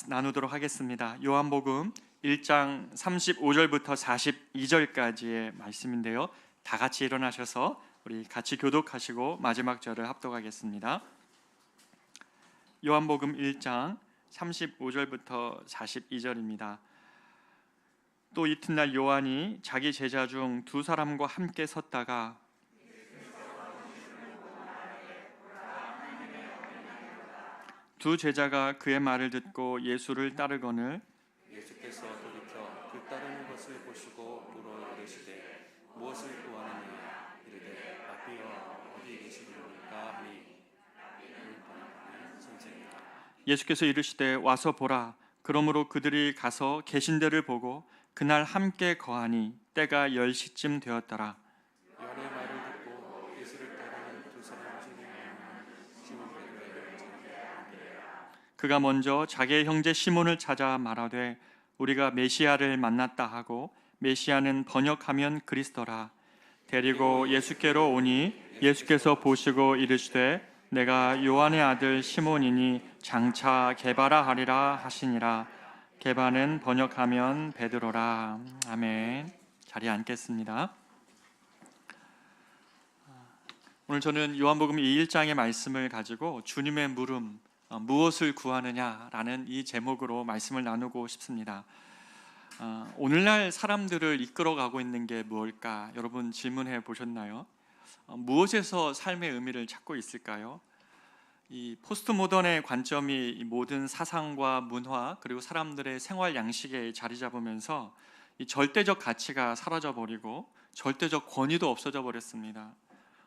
나누도록 하겠습니다. 요한복음 1장 35절부터 42절까지의 말씀인데요. 다 같이 일어나셔서 우리 같이 교독하시고 마지막 절을 합독하겠습니다. 요한복음 1장 35절부터 42절입니다. 또 이튿날 요한이 자기 제자 중 두 사람과 함께 섰다가 두 제자가 그의 말을 듣고 예수를 따르거늘 예수께서 돌이켜 그 따르는 것을 보시고 물어 이르시되 무엇을 구하느냐 이르되 라비여 어디 계시리까 하니 선생이라. 예수께서 이르시되 와서 보라. 그러므로 그들이 가서 계신 데를 보고 그날 함께 거하니 때가 10시쯤 되었더라. 요한의 말을 듣고 예수를 따르는 두 사람 중에 하나는 시몬 베드로의 형제 그가 먼저 자기의 형제 시몬을 찾아 말하되 우리가 메시아를 만났다 하고 메시아는 번역하면 그리스도라. 데리고 예수께로 오니 예수께서 보시고 이르시되 내가 요한의 아들 시몬이니 장차 게바라 하리라 하시니라. 게바는 번역하면 베드로라. 아멘. 자리에 앉겠습니다. 오늘 저는 요한복음 1장의 말씀을 가지고 주님의 물음 무엇을 구하느냐라는 이 제목으로 말씀을 나누고 싶습니다. 오늘날 사람들을 이끌어가고 있는 게 무엇일까? 여러분 질문해 보셨나요? 무엇에서 삶의 의미를 찾고 있을까요? 이 포스트 모던의 관점이 이 모든 사상과 문화 그리고 사람들의 생활 양식에 자리 잡으면서 이 절대적 가치가 사라져 버리고 절대적 권위도 없어져 버렸습니다.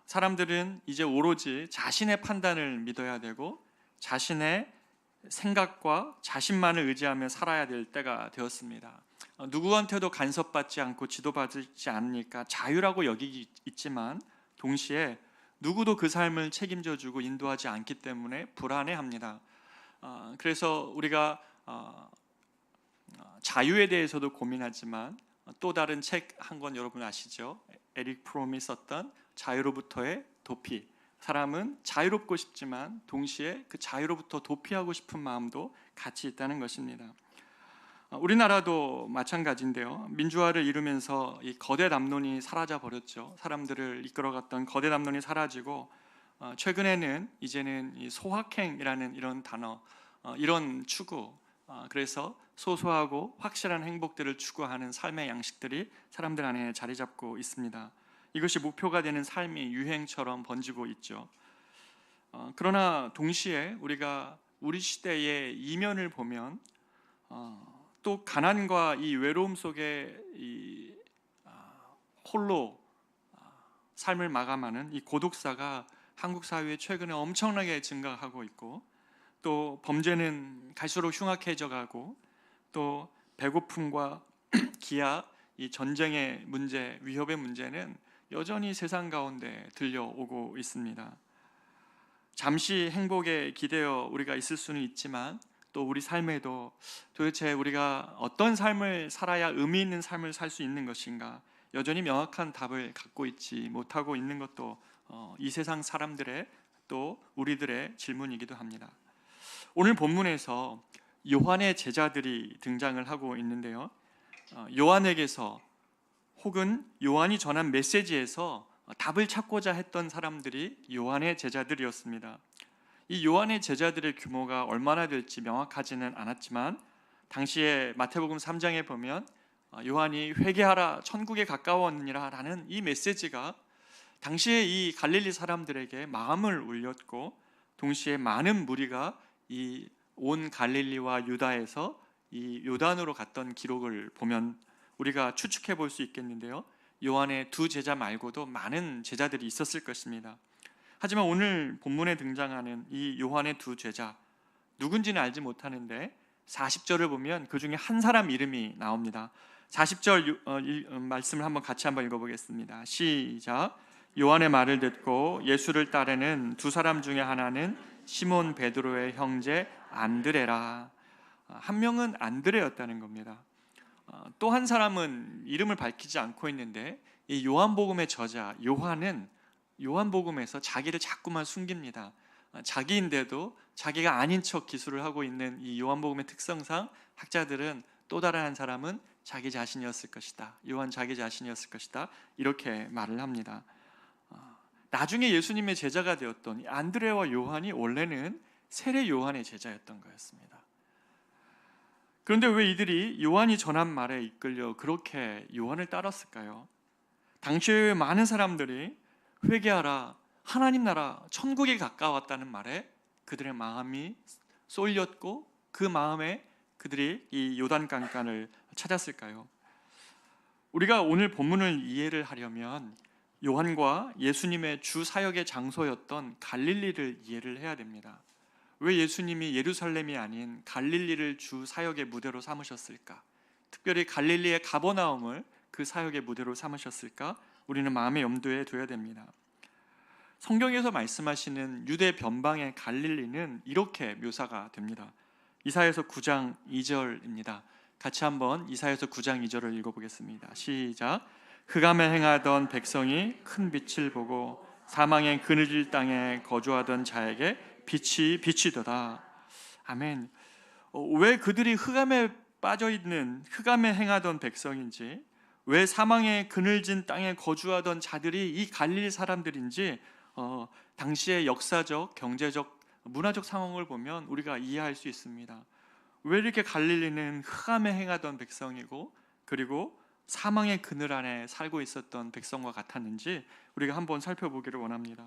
사람들은 이제 오로지 자신의 판단을 믿어야 되고 자신의 생각과 자신만을 의지하며 살아야 될 때가 되었습니다. 누구한테도 간섭받지 않고 지도받지 않으니까 자유라고 여기기 있지만 동시에 누구도 그 삶을 책임져주고 인도하지 않기 때문에 불안해합니다. 그래서 우리가 자유에 대해서도 고민하지만 또 다른 책 한 권 여러분 아시죠? 에릭 프롬이 썼던 자유로부터의 도피. 사람은 자유롭고 싶지만 동시에 그 자유로부터 도피하고 싶은 마음도 같이 있다는 것입니다. 우리나라도 마찬가지인데요. 민주화를 이루면서 이 거대 담론이 사라져 버렸죠. 사람들을 이끌어갔던 거대 담론이 사라지고 최근에는 이제는 이 소확행이라는 이런 단어, 이런 추구, 그래서 소소하고 확실한 행복들을 추구하는 삶의 양식들이 사람들 안에 자리 잡고 있습니다. 이것이 목표가 되는 삶이 유행처럼 번지고 있죠. 그러나 동시에 우리가 우리 시대의 이면을 보면 또 가난과 이 외로움 속에 이 홀로 삶을 마감하는 이 고독사가 한국 사회에 최근에 엄청나게 증가하고 있고 또 범죄는 갈수록 흉악해져 가고 또 배고픔과 기아, 이 전쟁의 문제, 위협의 문제는 여전히 세상 가운데 들려오고 있습니다. 잠시 행복에 기대어 우리가 있을 수는 있지만 또 우리 삶에도 도대체 우리가 어떤 삶을 살아야 의미 있는 삶을 살 수 있는 것인가 여전히 명확한 답을 갖고 있지 못하고 있는 것도 이 세상 사람들의 또 우리들의 질문이기도 합니다. 오늘 본문에서 요한의 제자들이 등장을 하고 있는데요. 요한에게서 혹은 요한이 전한 메시지에서 답을 찾고자 했던 사람들이 요한의 제자들이었습니다. 이 요한의 제자들의 규모가 얼마나 될지 명확하지는 않았지만 당시에 마태복음 3장에 보면 요한이 회개하라 천국에 가까웠느니라 라는 이 메시지가 당시에 이 갈릴리 사람들에게 마음을 울렸고 동시에 많은 무리가 이 온 갈릴리와 유다에서 이 요단으로 갔던 기록을 보면 우리가 추측해 볼 수 있겠는데요. 요한의 두 제자 말고도 많은 제자들이 있었을 것입니다. 하지만 오늘 본문에 등장하는 이 요한의 두 제자 누군지는 알지 못하는데 40절을 보면 그 중에 한 사람 이름이 나옵니다. 40절 말씀을 같이 한번 읽어보겠습니다. 시작. 요한의 말을 듣고 예수를 따르는 두 사람 중에 하나는 시몬 베드로의 형제 안드레라. 한 명은 안드레였다는 겁니다. 또 한 사람은 이름을 밝히지 않고 있는데 이 요한복음의 저자 요한은 요한복음에서 자기를 자꾸만 숨깁니다. 자기인데도 자기가 아닌 척 기술을 하고 있는 이 요한복음의 특성상 학자들은 또 다른 한 사람은 자기 자신이었을 것이다. 요한 자기 자신이었을 것이다. 이렇게 말을 합니다. 나중에 예수님의 제자가 되었던 안드레와 요한이 원래는 세례 요한의 제자였던 거였습니다. 그런데 왜 이들이 요한이 전한 말에 이끌려 그렇게 요한을 따랐을까요? 당시에 많은 사람들이 회개하라, 하나님 나라, 천국이 가까웠다는 말에 그들의 마음이 쏠렸고 그 마음에 그들이 이 요단강가를 찾았을까요? 우리가 오늘 본문을 이해를 하려면 요한과 예수님의 주 사역의 장소였던 갈릴리를 이해를 해야 됩니다. 왜 예수님이 예루살렘이 아닌 갈릴리를 주 사역의 무대로 삼으셨을까? 특별히 갈릴리의 가버나움을 그 사역의 무대로 삼으셨을까? 우리는 마음의 염두에 둬야 됩니다. 성경에서 말씀하시는 유대 변방의 갈릴리는 이렇게 묘사가 됩니다. 이사야서 9장 2절입니다. 같이 한번 이사야서 9장 2절을 읽어보겠습니다. 시작. 흑암에 행하던 백성이 큰 빛을 보고 사망의 그늘질 땅에 거주하던 자에게 빛이 비치도다. 아멘. 왜 그들이 흑암에 빠져있는 흑암에 행하던 백성인지, 왜 사망의 그늘진 땅에 거주하던 자들이 이 갈릴리 사람들인지 당시의 역사적, 경제적, 문화적 상황을 보면 우리가 이해할 수 있습니다. 왜 이렇게 갈릴리는 흑암에 행하던 백성이고 그리고 사망의 그늘 안에 살고 있었던 백성과 같았는지 우리가 한번 살펴보기를 원합니다.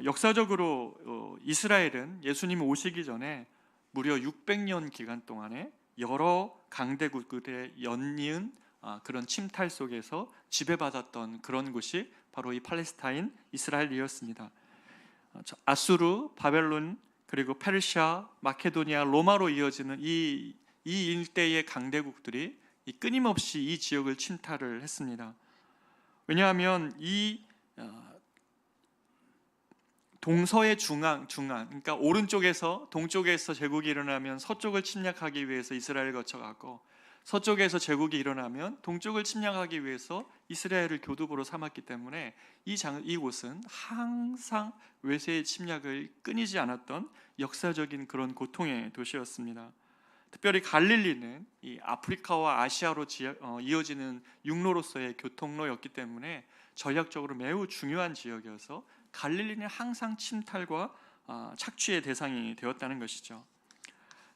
역사적으로 이스라엘은 예수님이 오시기 전에 무려 600년 기간 동안에 여러 강대국들의 연이은 그런 침탈 속에서 지배받았던 그런 곳이 바로 이 팔레스타인 이스라엘이었습니다. 아수르, 바벨론, 그리고 페르시아, 마케도니아, 로마로 이어지는 이 일대의 강대국들이 끊임없이 이 지역을 침탈을 했습니다. 왜냐하면 이 동서의 중앙, 그러니까 오른쪽에서 동쪽에서 제국이 일어나면 서쪽을 침략하기 위해서 이스라엘을 거쳐가고 서쪽에서 제국이 일어나면 동쪽을 침략하기 위해서 이스라엘을 교두보로 삼았기 때문에 이곳은 항상 외세의 침략을 끊이지 않았던 역사적인 그런 고통의 도시였습니다. 특별히 갈릴리는 이 아프리카와 아시아로 이어지는 육로로서의 교통로였기 때문에 전략적으로 매우 중요한 지역이어서 갈릴리는 항상 침탈과 착취의 대상이 되었다는 것이죠.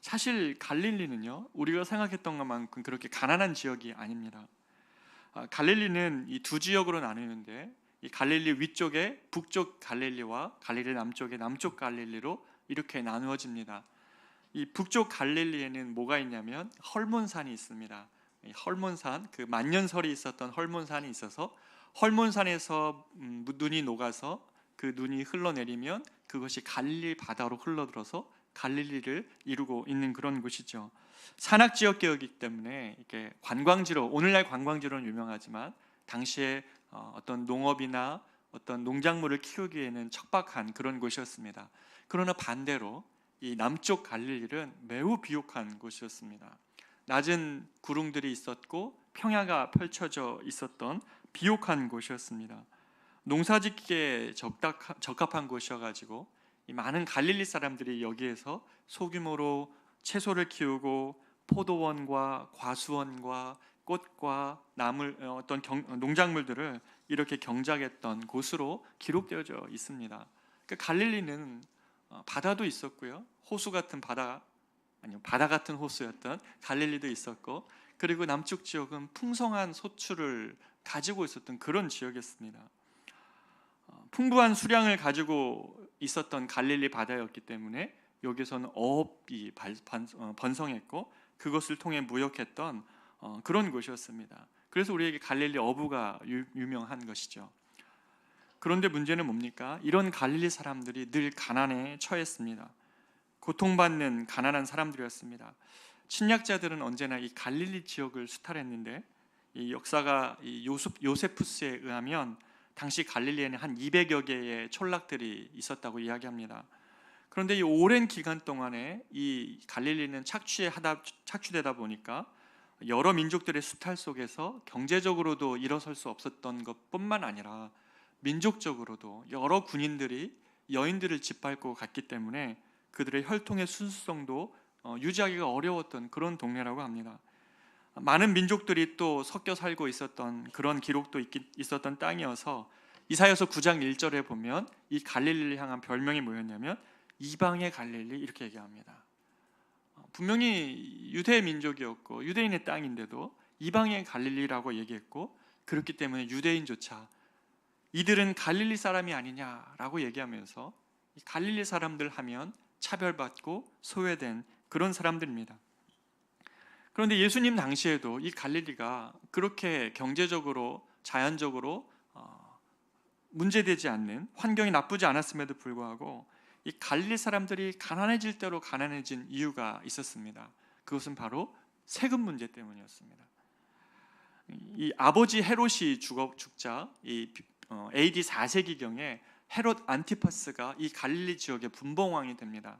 사실 갈릴리는요, 우리가 생각했던 것만큼 그렇게 가난한 지역이 아닙니다. 갈릴리는 이 두 지역으로 나누는데 이 갈릴리 위쪽에 북쪽 갈릴리와 갈릴리 남쪽의 남쪽 갈릴리로 이렇게 나누어집니다. 이 북쪽 갈릴리에는 뭐가 있냐면 헐몬산이 있습니다. 이 헐몬산, 그 만년설이 있었던 헐몬산이 있어서 헐몬산에서 눈이 녹아서 그 눈이 흘러내리면 그것이 갈릴리 바다로 흘러들어서 갈릴리를 이루고 있는 그런 곳이죠. 산악 지역이기 때문에 이게 관광지로, 오늘날 관광지로는 유명하지만 당시에 어떤 농업이나 어떤 농작물을 키우기에는 척박한 그런 곳이었습니다. 그러나 반대로 이 남쪽 갈릴리는 매우 비옥한 곳이었습니다. 낮은 구릉들이 있었고 평야가 펼쳐져 있었던 비옥한 곳이었습니다. 농사짓기에 적합한 곳이어가지고 이 많은 갈릴리 사람들이 여기에서 소규모로 채소를 키우고 포도원과 과수원과 꽃과 나물, 어떤 농작물들을 이렇게 경작했던 곳으로 기록되어져 있습니다. 그러니까 갈릴리는 바다도 있었고요, 호수 같은 바다, 아니요 바다 같은 호수였던 갈릴리도 있었고, 그리고 남쪽 지역은 풍성한 소출을 가지고 있었던 그런 지역이었습니다. 풍부한 수량을 가지고 있었던 갈릴리 바다였기 때문에 여기서는 어업이 번성했고 그것을 통해 무역했던 그런 곳이었습니다. 그래서 우리에게 갈릴리 어부가 유명한 것이죠. 그런데 문제는 뭡니까? 이런 갈릴리 사람들이 늘 가난에 처했습니다. 고통받는 가난한 사람들이었습니다. 침략자들은 언제나 이 갈릴리 지역을 수탈했는데 이 역사가 이 요세푸스에 의하면 당시 갈릴리에는 한 200여 개의 촌락들이 있었다고 이야기합니다. 그런데 이 오랜 기간 동안에 이 갈릴리는 착취되다 보니까 여러 민족들의 수탈 속에서 경제적으로도 일어설 수 없었던 것뿐만 아니라 민족적으로도 여러 군인들이 여인들을 짓밟고 갔기 때문에 그들의 혈통의 순수성도 유지하기가 어려웠던 그런 동네라고 합니다. 많은 민족들이 또 섞여 살고 있었던 그런 기록도 있었던 땅이어서 이사야서 9장 1절에 보면 이 갈릴리를 향한 별명이 뭐였냐면 이방의 갈릴리 이렇게 얘기합니다. 분명히 유대 민족이었고 유대인의 땅인데도 이방의 갈릴리라고 얘기했고, 그렇기 때문에 유대인조차 이들은 갈릴리 사람이 아니냐라고 얘기하면서 이 갈릴리 사람들 하면 차별받고 소외된 그런 사람들입니다. 그런데 예수님 당시에도 이 갈릴리가 그렇게 경제적으로 자연적으로 문제되지 않는, 환경이 나쁘지 않았음에도 불구하고 이 갈릴리 사람들이 가난해질 대로 가난해진 이유가 있었습니다. 그것은 바로 세금 문제 때문이었습니다. 이 아버지 헤롯이 죽자 이 AD 4세기경에 헤롯 안티파스가 이 갈릴리 지역의 분봉왕이 됩니다.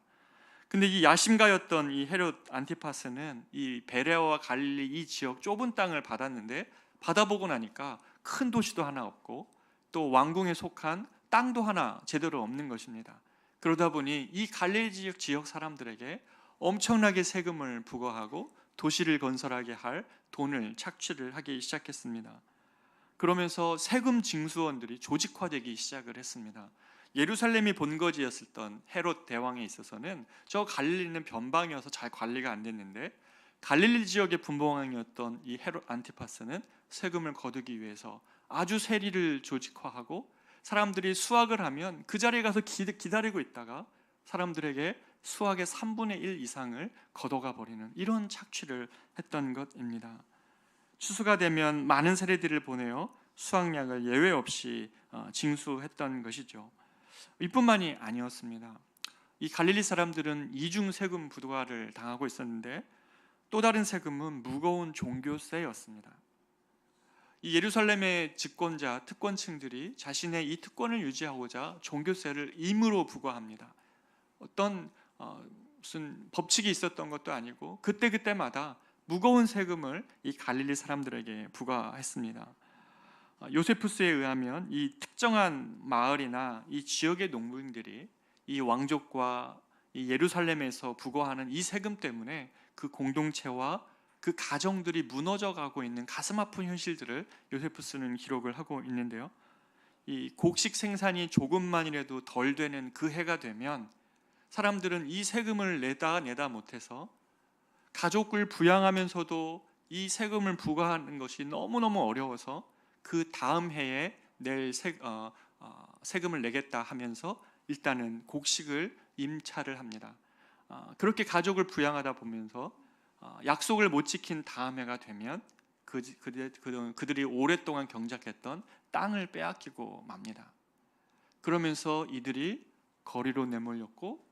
근데 이 야심가였던 이 헤롯 안티파스는 이 베레아와 갈릴리 이 지역 좁은 땅을 받았는데, 받아보고 나니까 큰 도시도 하나 없고 또 왕궁에 속한 땅도 하나 제대로 없는 것입니다. 그러다 보니 이 갈릴리 지역 사람들에게 엄청나게 세금을 부과하고 도시를 건설하게 할 돈을 착취를 하기 시작했습니다. 그러면서 세금 징수원들이 조직화되기 시작을 했습니다. 예루살렘이 본거지였었던 헤롯 대왕에 있어서는 저 갈릴리는 변방이어서 잘 관리가 안 됐는데, 갈릴리 지역의 분봉왕이었던 이 헤롯 안티파스는 세금을 거두기 위해서 아주 세리를 조직화하고 사람들이 수확을 하면 그 자리에 가서 기다리고 있다가 사람들에게 수확의 3분의 1 이상을 걷어가 버리는 이런 착취를 했던 것입니다. 추수가 되면 많은 세리들을 보내어 수확량을 예외 없이 징수했던 것이죠. 이뿐만이 아니었습니다. 이 갈릴리 사람들은 이중 세금 부과를 당하고 있었는데, 또 다른 세금은 무거운 종교세였습니다. 이 예루살렘의 집권자, 특권층들이 자신의 이 특권을 유지하고자 종교세를 임의로 부과합니다. 어떤 무슨 법칙이 있었던 것도 아니고 그때마다 무거운 세금을 이 갈릴리 사람들에게 부과했습니다. 요세푸스에 의하면 이 특정한 마을이나 이 지역의 농민들이 이 왕족과 이 예루살렘에서 부과하는 이 세금 때문에 그 공동체와 그 가정들이 무너져가고 있는 가슴 아픈 현실들을 요세푸스는 기록을 하고 있는데요. 이 곡식 생산이 조금만이라도 덜 되는 그 해가 되면 사람들은 이 세금을 내다 못해서 가족을 부양하면서도 이 세금을 부과하는 것이 너무너무 어려워서 그 다음 해에 낼 세금을 내겠다 하면서 일단은 곡식을 임차를 합니다. 그렇게 가족을 부양하다 보면서 약속을 못 지킨 다음 해가 되면 그들이 오랫동안 경작했던 땅을 빼앗기고 맙니다. 그러면서 이들이 거리로 내몰렸고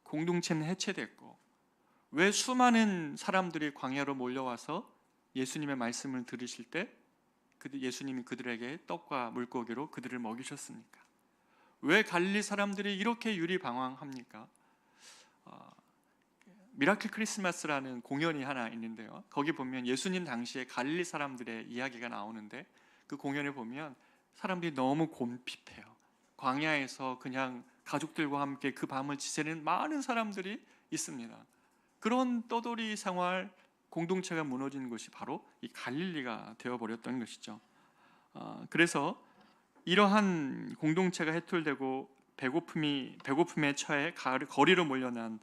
공동체는 해체됐고, 왜 수많은 사람들이 광야로 몰려와서 예수님의 말씀을 들으실 때 예수님이 그들에게 떡과 물고기로 그들을 먹이셨습니까? 왜 갈릴리 사람들이 이렇게 유리방황합니까? 미라클 크리스마스라는 공연이 하나 있는데요, 거기 보면 예수님 당시에 갈릴리 사람들의 이야기가 나오는데, 그 공연에 보면 사람들이 너무 곰핍해요. 광야에서 그냥 가족들과 함께 그 밤을 지새는 많은 사람들이 있습니다. 그런 떠돌이 생활, 공동체가 무너지는 것이 바로 이 갈릴리가 되어버렸던 것이죠. 그래서 이러한 공동체가 해툴되고 배고픔에 처해 거리로 몰려난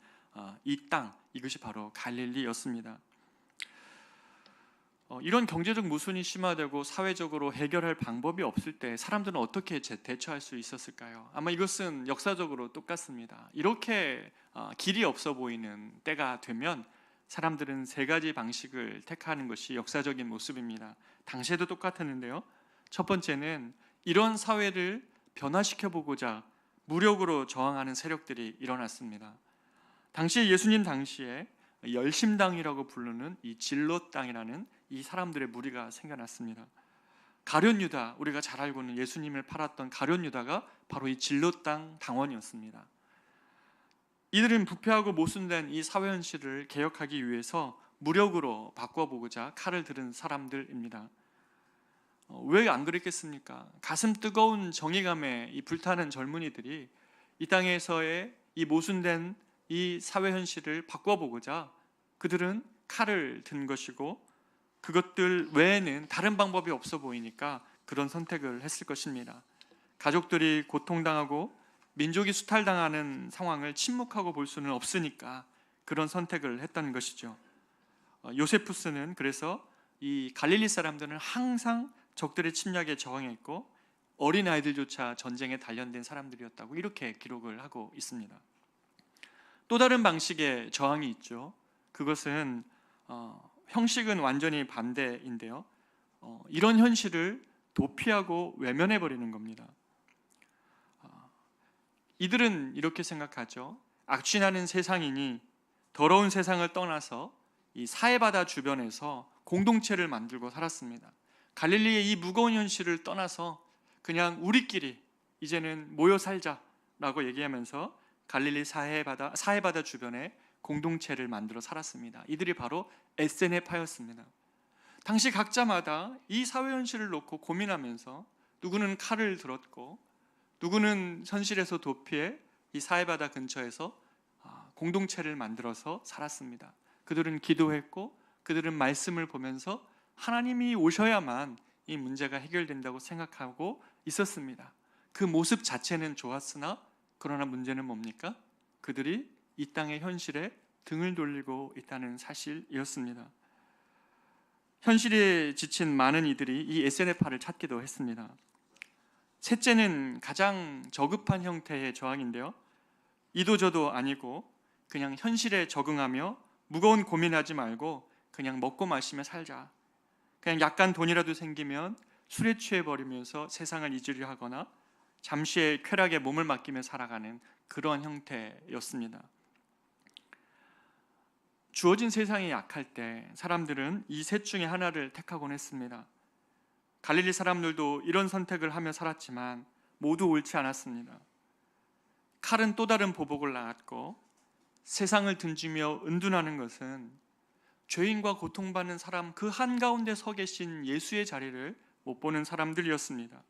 이 땅, 이것이 바로 갈릴리였습니다. 이런 경제적 모순이 심화되고 사회적으로 해결할 방법이 없을 때 사람들은 어떻게 대처할 수 있었을까요? 아마 이것은 역사적으로 똑같습니다. 이렇게 길이 없어 보이는 때가 되면 사람들은 세 가지 방식을 택하는 것이 역사적인 모습입니다. 당시에도 똑같았는데요, 첫 번째는 이런 사회를 변화시켜 보고자 무력으로 저항하는 세력들이 일어났습니다. 당시 예수님 당시에 열심당이라고 부르는 이 진로 땅이라는 이 사람들의 무리가 생겨났습니다. 가룟 유다, 우리가 잘 알고 있는 예수님을 팔았던 가룟 유다가 바로 이 진로 땅 당원이었습니다. 이들은 부패하고 모순된 이 사회 현실을 개혁하기 위해서 무력으로 바꿔보고자 칼을 들은 사람들입니다. 왜 안 그랬겠습니까? 가슴 뜨거운 정의감에 이 불타는 젊은이들이 이 땅에서의 이 모순된 이 사회 현실을 바꿔보고자 그들은 칼을 든 것이고, 그것들 외에는 다른 방법이 없어 보이니까 그런 선택을 했을 것입니다. 가족들이 고통당하고 민족이 수탈당하는 상황을 침묵하고 볼 수는 없으니까 그런 선택을 했던 것이죠. 요세푸스는 그래서 이 갈릴리 사람들은 항상 적들의 침략에 저항했고 어린아이들조차 전쟁에 단련된 사람들이었다고 이렇게 기록을 하고 있습니다. 또 다른 방식의 저항이 있죠. 그것은 형식은 완전히 반대인데요. 이런 현실을 도피하고 외면해 버리는 겁니다. 이들은 이렇게 생각하죠. 악취나는 세상이니 더러운 세상을 떠나서 이 사해바다 주변에서 공동체를 만들고 살았습니다. 갈릴리의 이 무거운 현실을 떠나서 그냥 우리끼리 이제는 모여 살자라고 얘기하면서 갈릴리 사해바다 주변에 공동체를 만들어 살았습니다. 이들이 바로 에세네파였습니다. 당시 각자마다 이 사회 현실을 놓고 고민하면서 누구는 칼을 들었고 누구는 현실에서 도피해 이 사해바다 근처에서 공동체를 만들어서 살았습니다. 그들은 기도했고 그들은 말씀을 보면서 하나님이 오셔야만 이 문제가 해결된다고 생각하고 있었습니다. 그 모습 자체는 좋았으나 그러나 문제는 뭡니까? 그들이 이 땅의 현실에 등을 돌리고 있다는 사실이었습니다. 현실에 지친 많은 이들이 이 에세네파를 찾기도 했습니다. 셋째는 가장 저급한 형태의 저항인데요. 이도저도 아니고 그냥 현실에 적응하며 무거운 고민하지 말고 그냥 먹고 마시며 살자. 그냥 약간 돈이라도 생기면 술에 취해버리면서 세상을 잊으려 하거나 잠시의 쾌락에 몸을 맡기며 살아가는 그런 형태였습니다. 주어진 세상이 약할 때 사람들은 이 셋 중에 하나를 택하곤 했습니다. 갈릴리 사람들도 이런 선택을 하며 살았지만 모두 옳지 않았습니다. 칼은 또 다른 보복을 낳았고 세상을 등지며 은둔하는 것은 죄인과 고통받는 사람 그 한가운데 서 계신 예수의 자리를 못 보는 사람들이었습니다.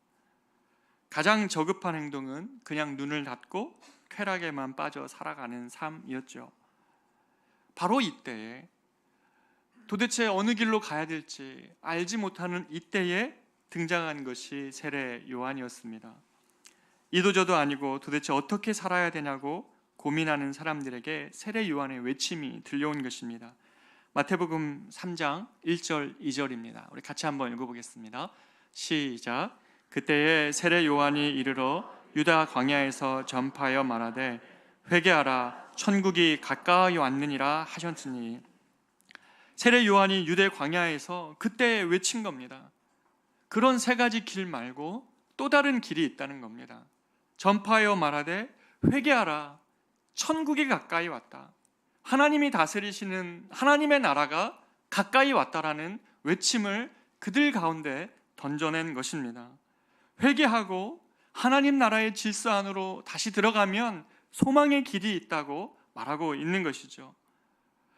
가장 저급한 행동은 그냥 눈을 닫고 쾌락에만 빠져 살아가는 삶이었죠. 바로 이때에 도대체 어느 길로 가야 될지 알지 못하는 이때에 등장한 것이 세례 요한이었습니다. 이도저도 아니고 도대체 어떻게 살아야 되냐고 고민하는 사람들에게 세례 요한의 외침이 들려온 것입니다. 마태복음 3장 1절 2절입니다. 우리 같이 한번 읽어보겠습니다. 시작. 그때에 세례 요한이 이르러 유다 광야에서 전파하여 말하되 회개하라 천국이 가까이 왔느니라 하셨으니, 세례 요한이 유대 광야에서 그때 외친 겁니다. 그런 세 가지 길 말고 또 다른 길이 있다는 겁니다. 전파하여 말하되 회개하라 천국이 가까이 왔다. 하나님이 다스리시는 하나님의 나라가 가까이 왔다라는 외침을 그들 가운데 던져낸 것입니다. 회개하고 하나님 나라의 질서 안으로 다시 들어가면 소망의 길이 있다고 말하고 있는 것이죠.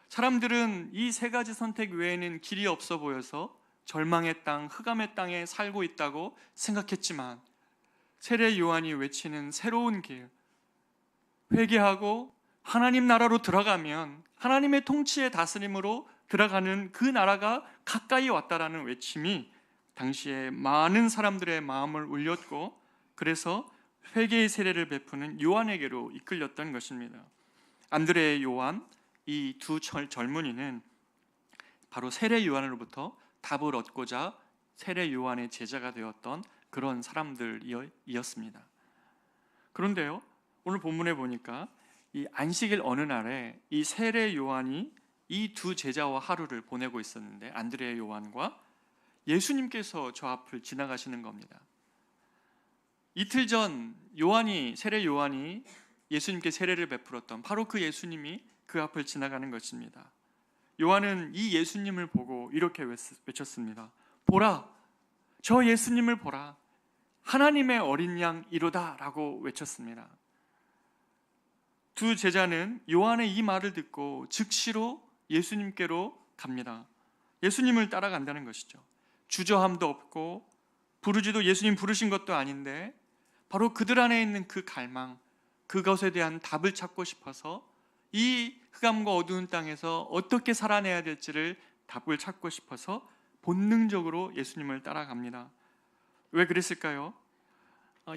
사람들은 이 세 가지 선택 외에는 길이 없어 보여서 절망의 땅, 흑암의 땅에 살고 있다고 생각했지만 세례 요한이 외치는 새로운 길, 회개하고 하나님 나라로 들어가면 하나님의 통치의 다스림으로 들어가는 그 나라가 가까이 왔다라는 외침이 당시에 많은 사람들의 마음을 울렸고, 그래서 회개의 세례를 베푸는 요한에게로 이끌렸던 것입니다. 안드레 요한, 이 두 젊은이는 바로 세례 요한으로부터 답을 얻고자 세례 요한의 제자가 되었던 그런 사람들이었습니다. 그런데요, 오늘 본문에 보니까 이 안식일 어느 날에 이 세례 요한이 이 두 제자와 하루를 보내고 있었는데 안드레 요한과 예수님께서 저 앞을 지나가시는 겁니다. 이틀 전 세례 요한이 예수님께 세례를 베풀었던 바로 그 예수님이 그 앞을 지나가는 것입니다. 요한은 이 예수님을 보고 이렇게 외쳤습니다. 보라, 저 예수님을 보라, 하나님의 어린 양이로다 라고 외쳤습니다. 두 제자는 요한의 이 말을 듣고 즉시로 예수님께로 갑니다. 예수님을 따라간다는 것이죠. 주저함도 없고 부르지도 예수님 부르신 것도 아닌데 바로 그들 안에 있는 그 갈망, 그것에 대한 답을 찾고 싶어서 이 흑암과 어두운 땅에서 어떻게 살아내야 될지를 답을 찾고 싶어서 본능적으로 예수님을 따라갑니다. 왜 그랬을까요?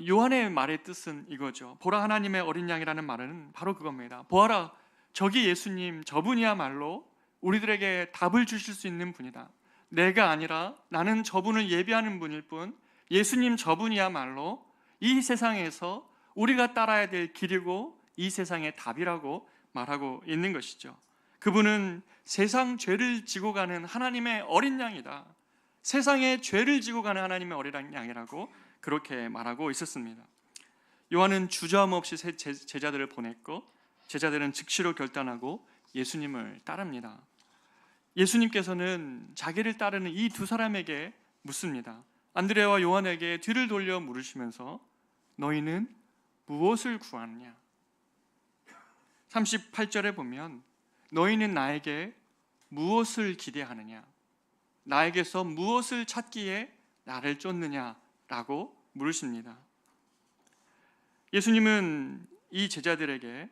요한의 말의 뜻은 이거죠. 보라 하나님의 어린 양이라는 말은 바로 그겁니다. 보아라, 저기 예수님, 저분이야말로 우리들에게 답을 주실 수 있는 분이다. 내가 아니라 나는 저분을 예비하는 분일 뿐, 예수님 저분이야말로 이 세상에서 우리가 따라야 될 길이고 이 세상의 답이라고 말하고 있는 것이죠. 그분은 세상 죄를 지고 가는 하나님의 어린 양이다. 세상의 죄를 지고 가는 하나님의 어린 양이라고 그렇게 말하고 있었습니다. 요한은 주저함없이 제자들을 보냈고 제자들은 즉시로 결단하고 예수님을 따릅니다. 예수님께서는 자기를 따르는 이 두 사람에게 묻습니다. 안드레와 요한에게 뒤를 돌려 물으시면서 너희는 무엇을 구하느냐? 38절에 보면 너희는 나에게 무엇을 기대하느냐? 나에게서 무엇을 찾기에 나를 쫓느냐라고 물으십니다. 예수님은 이 제자들에게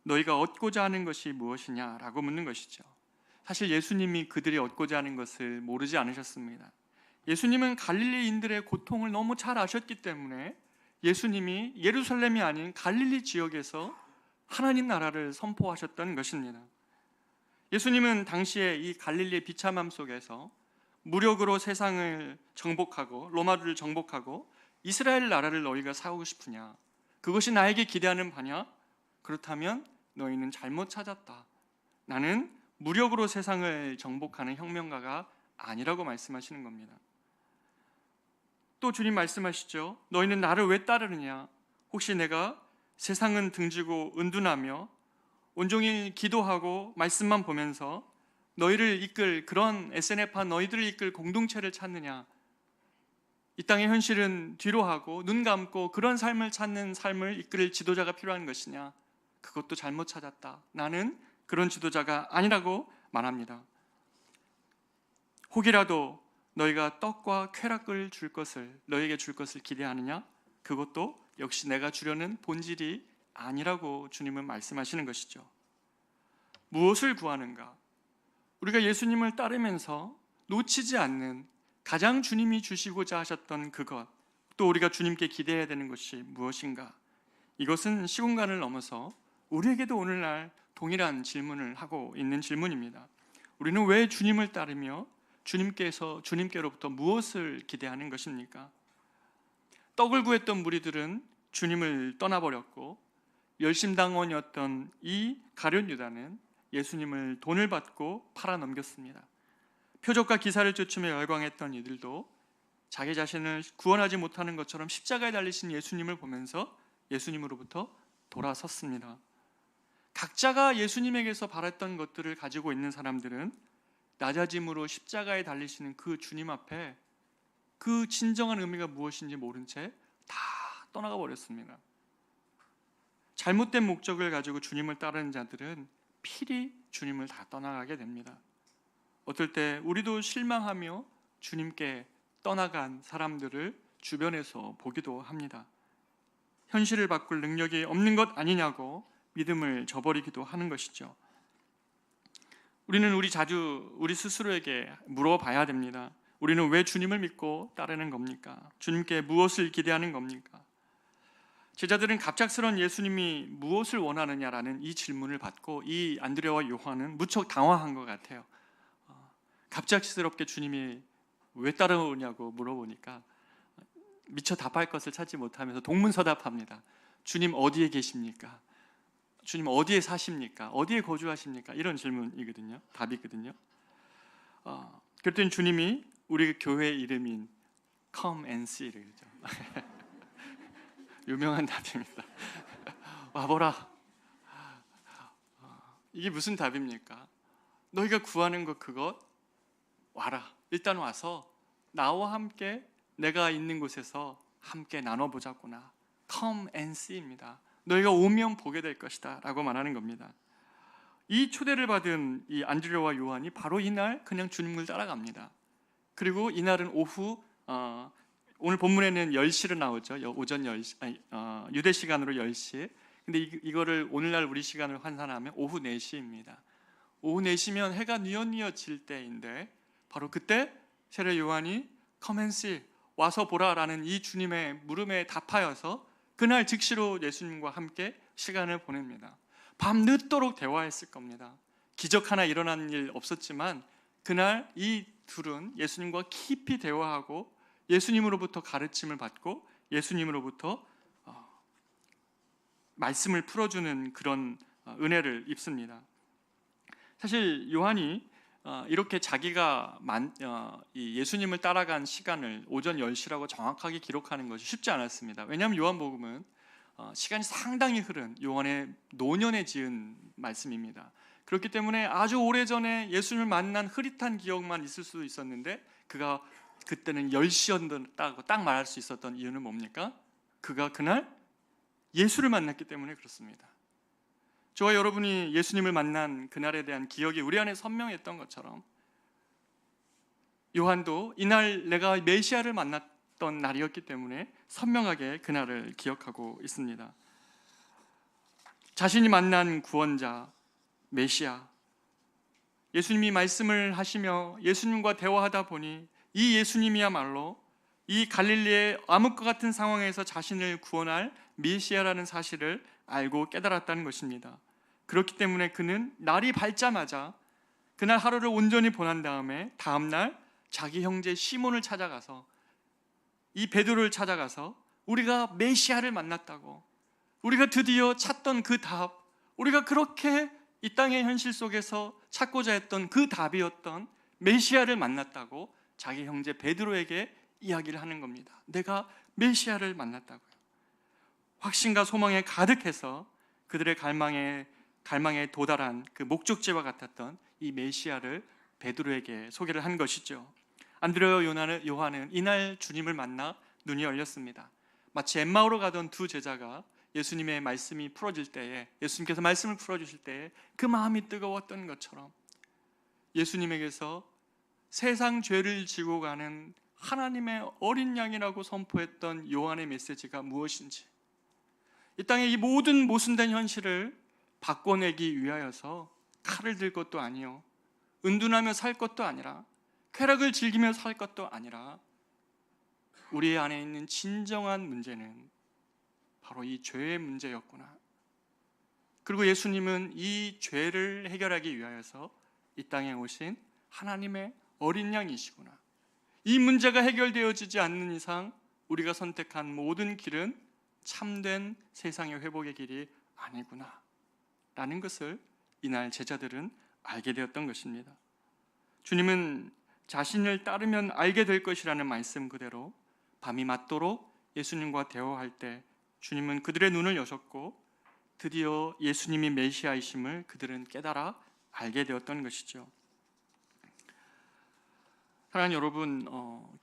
너희가 얻고자 하는 것이 무엇이냐라고 묻는 것이죠. 사실 예수님이 그들이 얻고자 하는 것을 모르지 않으셨습니다. 예수님은 갈릴리인들의 고통을 너무 잘 아셨기 때문에 예수님이 예루살렘이 아닌 갈릴리 지역에서 하나님 나라를 선포하셨던 것입니다. 예수님은 당시에 이 갈릴리의 비참함 속에서 무력으로 세상을 정복하고 로마를 정복하고 이스라엘 나라를 너희가 세우고 싶으냐? 그것이 나에게 기대하는 바냐? 그렇다면 너희는 잘못 찾았다. 나는 무력으로 세상을 정복하는 혁명가가 아니라고 말씀하시는 겁니다. 또 주님 말씀하시죠. 너희는 나를 왜 따르느냐? 혹시 내가 세상은 등지고 은둔하며 온종일 기도하고 말씀만 보면서 너희를 이끌 그런 SNF한 너희들을 이끌 공동체를 찾느냐? 이 땅의 현실은 뒤로 하고 눈 감고 그런 삶을 찾는 삶을 이끌 지도자가 필요한 것이냐? 그것도 잘못 찾았다. 나는 그런 지도자가 아니라고 말합니다. 혹이라도 너희가 떡과 쾌락을 줄 것을 너희에게 줄 것을 기대하느냐? 그것도 역시 내가 주려는 본질이 아니라고 주님은 말씀하시는 것이죠. 무엇을 구하는가? 우리가 예수님을 따르면서 놓치지 않는 가장 주님이 주시고자 하셨던 그것, 또 우리가 주님께 기대해야 되는 것이 무엇인가? 이것은 시공간을 넘어서 우리에게도 오늘날 동일한 질문을 하고 있는 질문입니다. 우리는 왜 주님을 따르며 주님께로부터 무엇을 기대하는 것입니까? 떡을 구했던 무리들은 주님을 떠나버렸고 열심당원이었던 이 가룟 유다는 예수님을 돈을 받고 팔아넘겼습니다. 표적과 기사를 쫓으며 열광했던 이들도 자기 자신을 구원하지 못하는 것처럼 십자가에 달리신 예수님을 보면서 예수님으로부터 돌아섰습니다. 각자가 예수님에게서 바랐던 것들을 가지고 있는 사람들은 낮아짐으로 십자가에 달리시는 그 주님 앞에 그 진정한 의미가 무엇인지 모른 채 다 떠나가 버렸습니다. 잘못된 목적을 가지고 주님을 따르는 자들은 필히 주님을 다 떠나가게 됩니다. 어떨 때 우리도 실망하며 주님께 떠나간 사람들을 주변에서 보기도 합니다. 현실을 바꿀 능력이 없는 것 아니냐고 믿음을 저버리기도 하는 것이죠. 우리는 우리 스스로에게 물어봐야 됩니다. 우리는 왜 주님을 믿고 따르는 겁니까? 주님께 무엇을 기대하는 겁니까? 제자들은 갑작스러운 예수님이 무엇을 원하느냐라는 이 질문을 받고 이 안드레와 요한은 무척 당황한 것 같아요. 갑작스럽게 주님이 왜 따라오냐고 물어보니까 미처 답할 것을 찾지 못하면서 동문서답합니다. 주님 어디에 계십니까? 주님 어디에 사십니까? 어디에 거주하십니까? 이런 질문이거든요. 답이거든요. 그랬더니 주님이 우리 교회 이름인 Come and See를 유명한 답입니다. 와보라. 이게 무슨 답입니까? 너희가 구하는 것 그것 와라. 일단 와서 나와 함께 내가 있는 곳에서 함께 나눠보자꾸나. Come and See입니다. 너희가 오면 보게 될 것이다 라고 말하는 겁니다. 이 초대를 받은 이 안드레와 요한이 바로 이날 그냥 주님을 따라갑니다. 그리고 이날은 오후 오늘 본문에는 10시로 나오죠. 오전 10시, 유대 시간으로 10시. 근데 이거를 오늘날 우리 시간을 환산하면 오후 4시입니다. 오후 4시면 해가 뉘엿뉘엿 질 때인데 바로 그때 세례 요한이 Come and see, 와서 보라라는 이 주님의 물음에 답하여서 그날 즉시로 예수님과 함께 시간을 보냅니다. 밤늦도록 대화했을 겁니다. 기적 하나 일어난 일 없었지만 그날 이 둘은 예수님과 깊이 대화하고 예수님으로부터 가르침을 받고 예수님으로부터 말씀을 풀어주는 그런 은혜를 입습니다. 사실 요한이 이렇게 자기가 예수님을 따라간 시간을 오전 10시라고 정확하게 기록하는 것이 쉽지 않았습니다. 왜냐하면 요한복음은 시간이 상당히 흐른 요한의 노년에 지은 말씀입니다. 그렇기 때문에 아주 오래전에 예수님을 만난 흐릿한 기억만 있을 수 있었는데 그가 그때는 10시였다고 딱 말할 수 있었던 이유는 뭡니까? 그가 그날 예수를 만났기 때문에 그렇습니다. 저와 여러분이 예수님을 만난 그날에 대한 기억이 우리 안에 선명했던 것처럼 요한도 이날 내가 메시아를 만났던 날이었기 때문에 선명하게 그날을 기억하고 있습니다. 자신이 만난 구원자 메시아, 예수님이 말씀을 하시며 예수님과 대화하다 보니 이 예수님이야말로 이 갈릴리의 암흑과 같은 상황에서 자신을 구원할 메시아라는 사실을 알고 깨달았다는 것입니다. 그렇기 때문에 그는 날이 밝자마자 그날 하루를 온전히 보낸 다음에 다음날 자기 형제 시몬을 찾아가서 이 베드로를 찾아가서 우리가 메시아를 만났다고, 우리가 드디어 찾던 그 답, 우리가 그렇게 이 땅의 현실 속에서 찾고자 했던 그 답이었던 메시아를 만났다고 자기 형제 베드로에게 이야기를 하는 겁니다. 내가 메시아를 만났다고요. 확신과 소망에 가득해서 그들의 갈망에 도달한 그 목적지와 같았던 이 메시아를 베드로에게 소개를 한 것이죠. 안드레와 요한은 이날 주님을 만나 눈이 열렸습니다. 마치 엠마오로 가던 두 제자가 예수님의 말씀이 풀어질 때에, 예수님께서 말씀을 풀어주실 때에 그 마음이 뜨거웠던 것처럼 예수님에게서 세상 죄를 지고 가는 하나님의 어린 양이라고 선포했던 요한의 메시지가 무엇인지, 이 땅의 이 모든 모순된 현실을 바꿔내기 위하여서 칼을 들 것도 아니요, 은둔하며 살 것도 아니라, 쾌락을 즐기며 살 것도 아니라 우리 안에 있는 진정한 문제는 바로 이 죄의 문제였구나. 그리고 예수님은 이 죄를 해결하기 위하여서 이 땅에 오신 하나님의 어린 양이시구나. 이 문제가 해결되어지지 않는 이상 우리가 선택한 모든 길은 참된 세상의 회복의 길이 아니구나 라는 것을 이날 제자들은 알게 되었던 것입니다. 주님은 자신을 따르면 알게 될 것이라는 말씀 그대로 밤이 맞도록 예수님과 대화할 때 주님은 그들의 눈을 여셨고 드디어 예수님이 메시아이심을 그들은 깨달아 알게 되었던 것이죠. 사랑하는 여러분,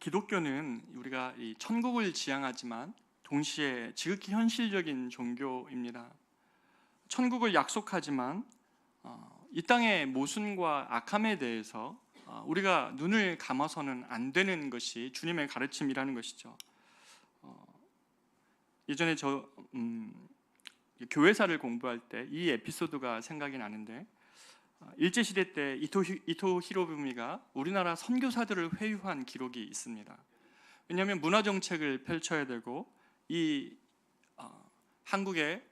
기독교는 우리가 이 천국을 지향하지만 동시에 지극히 현실적인 종교입니다. 천국을 약속하지만 이 땅의 모순과 악함에 대해서 우리가 눈을 감아서는 안 되는 것이 주님의 가르침이라는 것이죠. 예전에 저 교회사를 공부할 때 이 에피소드가 생각이 나는데, 일제시대 때 이토 히로부미가 우리나라 선교사들을 회유한 기록이 있습니다. 왜냐하면 문화정책을 펼쳐야 되고 이 한국의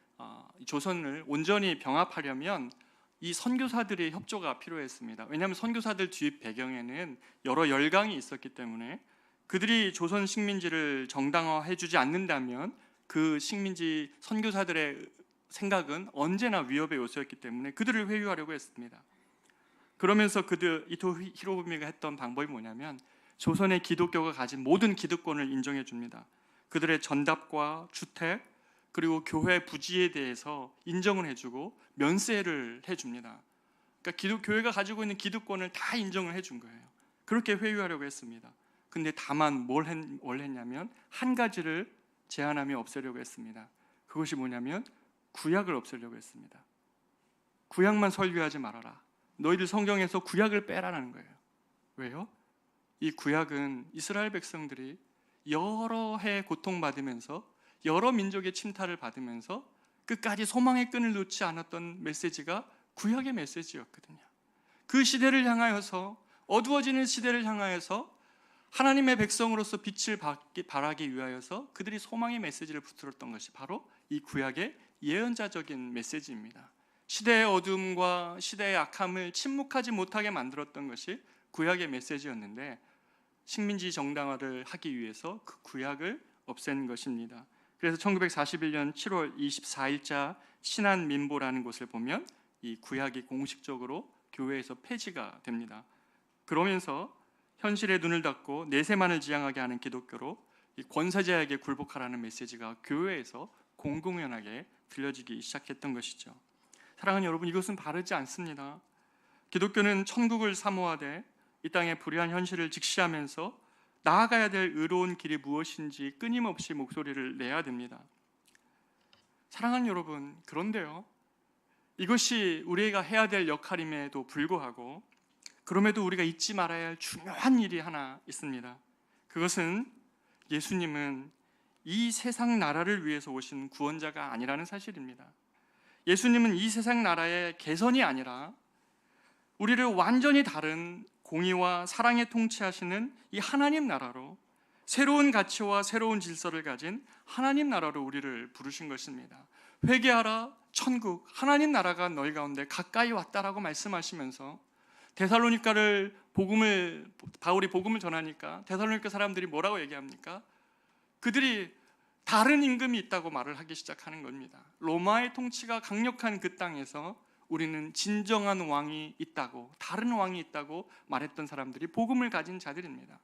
조선을 온전히 병합하려면 이 선교사들의 협조가 필요했습니다. 왜냐하면 선교사들 주입 배경에는 여러 열강이 있었기 때문에 그들이 조선 식민지를 정당화해주지 않는다면 그 식민지 선교사들의 생각은 언제나 위협의 요소였기 때문에 그들을 회유하려고 했습니다. 그러면서 이토 히로부미가 했던 방법이 뭐냐면 조선의 기독교가 가진 모든 기득권을 인정해 줍니다. 그들의 전답과 주택 그리고 교회 부지에 대해서 인정을 해주고 면세를 해줍니다. 그러니까 교회가 가지고 있는 기득권을 다 인정을 해준 거예요. 그렇게 회유하려고 했습니다. 근데 다만 뭘 했냐면 한 가지를 제한하며 없애려고 했습니다. 그것이 뭐냐면 구약을 없애려고 했습니다. 구약만 설교하지 말아라. 너희들 성경에서 구약을 빼라는 거예요. 왜요? 이 구약은 이스라엘 백성들이 여러 해 고통받으면서 여러 민족의 침탈을 받으면서 끝까지 소망의 끈을 놓지 않았던 메시지가 구약의 메시지였거든요. 그 시대를 향하여서, 어두워지는 시대를 향하여서 하나님의 백성으로서 빛을 발하기 위하여서 그들이 소망의 메시지를 붙들었던 것이 바로 이 구약의 예언자적인 메시지입니다. 시대의 어둠과 시대의 악함을 침묵하지 못하게 만들었던 것이 구약의 메시지였는데, 식민지 정당화를 하기 위해서 그 구약을 없앤 것입니다. 그래서 1941년 7월 24일자 신한민보라는 곳을 보면 이 구약이 공식적으로 교회에서 폐지가 됩니다. 그러면서 현실에 눈을 닫고 내세만을 지향하게 하는 기독교로 이 권세자에게 굴복하라는 메시지가 교회에서 공공연하게 들려지기 시작했던 것이죠. 사랑하는 여러분, 이것은 바르지 않습니다. 기독교는 천국을 사모하되 이 땅의 불의한 현실을 직시하면서 나아가야 될 의로운 길이 무엇인지 끊임없이 목소리를 내야 됩니다. 사랑하는 여러분, 그런데요, 이것이 우리가 해야 될 역할임에도 불구하고 그럼에도 우리가 잊지 말아야 할 중요한 일이 하나 있습니다. 그것은 예수님은 이 세상 나라를 위해서 오신 구원자가 아니라는 사실입니다. 예수님은 이 세상 나라의 개선이 아니라 우리를 완전히 다른 공의와 사랑에 통치하시는 이 하나님 나라로, 새로운 가치와 새로운 질서를 가진 하나님 나라로 우리를 부르신 것입니다. 회개하라, 천국, 하나님 나라가 너희 가운데 가까이 왔다라고 말씀하시면서 바울이 복음을 전하니까 데살로니가 사람들이 뭐라고 얘기합니까? 그들이 다른 임금이 있다고 말을 하기 시작하는 겁니다. 로마의 통치가 강력한 그 땅에서 우리는 진정한 왕이 있다고, 다른 왕이 있다고 말했던 사람들이 복음을 가진 자들입니다.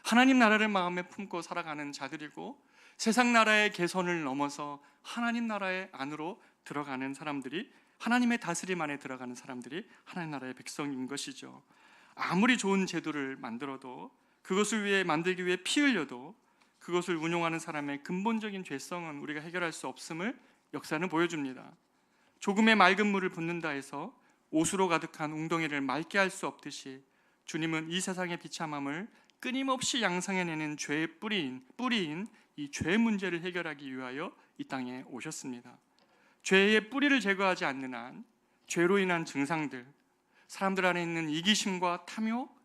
하나님 나라를 마음에 품고 살아가는 자들이고, 세상 나라의 개선을 넘어서 하나님 나라의 안으로 들어가는 사람들이, 하나님의 다스림 안에 들어가는 사람들이 하나님 나라의 백성인 것이죠. 아무리 좋은 제도를 만들어도, 그것을 만들기 위해 피 흘려도 그것을 운용하는 사람의 근본적인 죄성은 우리가 해결할 수 없음을 역사는 보여줍니다. 조금의 맑은 물을 붓는다 해서 옷으로 가득한 웅덩이를 맑게 할 수 없듯이 주님은 이 세상의 비참함을 끊임없이 양상해내는 죄의 뿌리인 이 죄 문제를 해결하기 위하여 이 땅에 오셨습니다. 죄의 뿌리를 제거하지 않는 한 죄로 인한 증상들, 사람들 안에 있는 이기심과 탐욕,